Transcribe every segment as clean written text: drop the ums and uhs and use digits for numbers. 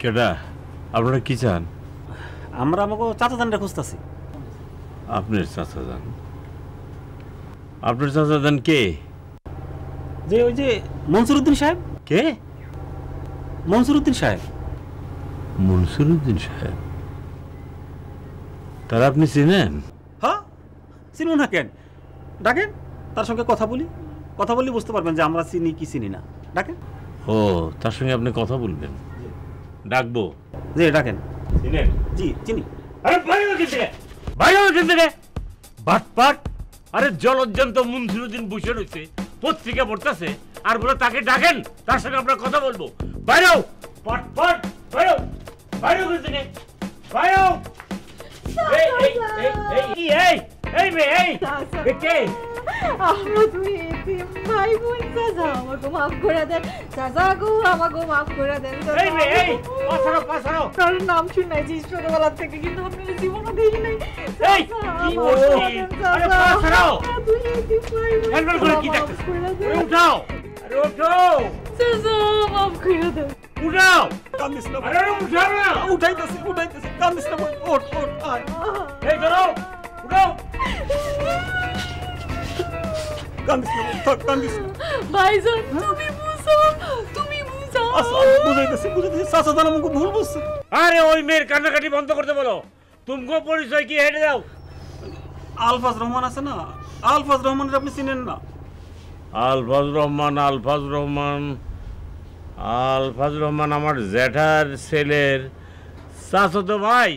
কেডা আপনারা কি চান? আমরা আমাকে চাচা জানটা খুঁজতেছি। আপনার চাচা যান? আপনার চাচা যান কে? যে ওই যে মনসুর উদ্দিন সাহেব। কে? মনসুর উদ্দিন সাহেব। মনসুর উদ্দিন সাহেব? তারা আপনি চিনেন? হ্যাঁ, চিনব না কেন? ডাকেন, তার সঙ্গে কথা বলি। কথা বললে বুঝতে পারবেন যে আমরা চিনি কি চিনি না। ডাকেন। ও, তার সঙ্গে আপনি কথা বলবেন? ডাকবো? জি ডাকেন। চিনেন? জি চিনি। আরে বাইরে থেকে, বাইরে থেকে বাটপাট! আরে জলজ্জন্ত মনসুরউদ্দিন বসে রয়েছে, পত্রিকা পড়তেছে, আর বলে তাকে ডাকেন, তার সঙ্গে আমরা কথা বলবো। বাইরেও বাটপাট! বাইরেও, বাইরেও থেকে, বাইরেও! এই এই এই এই এই বে এই কে? আমরা তুই এতিম ভাই বোন চাচা, আমাকে মাফ করে দেন চাচা গো, আমাকে মাফ করে দেন। এই বে এই পাছাড়ো পাছাড়ো! তার নাম শুনেছি ছোটবেলা থেকে, কিন্তু আমি জীবনে দেখি নাই। এই কি বলছিস? আরে পাছাড়ো! তুই এতিম ভাই বোন হ্যান্ডেল করে কি দেখতেছ? আরে উঠাও, আরে উঠো! চাচা মাফ করে দেন। উঠাও! কান্দিস না। আরে উঠাও না! উঠাইতেছি উঠাইতেছি, কান্দিস না। ওঠ ওঠ আয়। এই ধরো, উঠাও! কান্দিস না, থাক কান্দিস না। ভাইজান তুমি বুঝো, তুমি বুঝো। আচ্ছা বুঝাইতেছি বুঝাইতেছি, চাচা জান আমাকে ভুল বুঝছে। আরে ওই মেয়ের কান্নাকাটি বন্ধ করতে বলো। তুমকো পরিচয় কি হেঁটে দাও। আলফাজ রহমান আছে না, আলফাজ রহমানের আপনি চিনেন না? আলফাজ রহমান, আলফাজ রহমান, আলফাজ রহমান আমার জ্যাঠার ছেলের চাচাতো ভাই।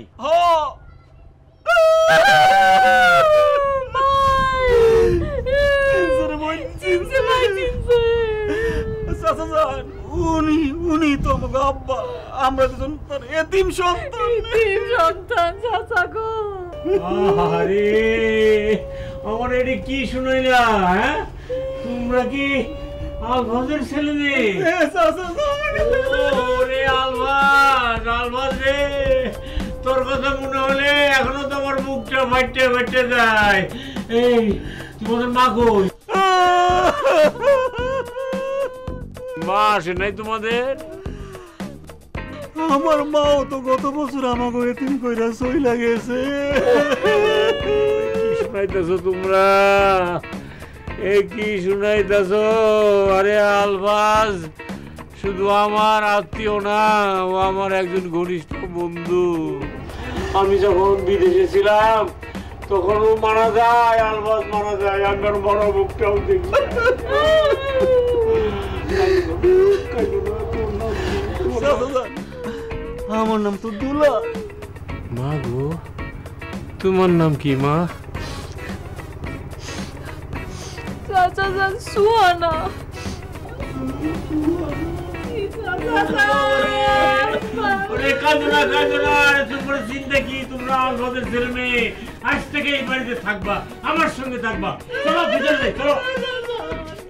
চাচা জান, উনি তো আমাকে আব্বা। আমরা দুজন তার এতিম সন্তান। এতিম সন্তান চাচা গো। আরে আমার এটি কি শুনাইলা? হ্যাঁ, তোমরা কি আলফাজের ছেলে মেয়ে? ওরে আলফাজ, আলফাজ রে, তোর কথা মনে হলে এখনো তো আমার মুখটা ফাটতে ফাটতে যায়। এই তোমাদের মা কই? মা আসে নাই তোমাদের? আমার মাও তো গত বছর আমাকে এতিম কইরা চইলা গেছে। কি শুনাইতেছো তোমরা? কি শুনাইতেছো? আরে আলফাজ শুধু আমার আত্মীয় না, ও আমার একজন ঘনিষ্ঠ বন্ধু। আমি যখন বিদেশে ছিলাম তখন ও মারা যায়, আলফাজ মারা যায়। আমার বড় মুখটাও দেখি। আমার নাম তো দুলা। মা গো, তোমার নাম কি মা? চাচা জান সুহানা। কাঁদো না, কাঁদো না। তোমরা চিন্তা কি? তোমরা আলফাজের ছেলে মেয়ে, আজ থেকে এই বাড়িতে থাকবা, আমার সঙ্গে থাকবা। চলো ভিতরে যাই, চলো।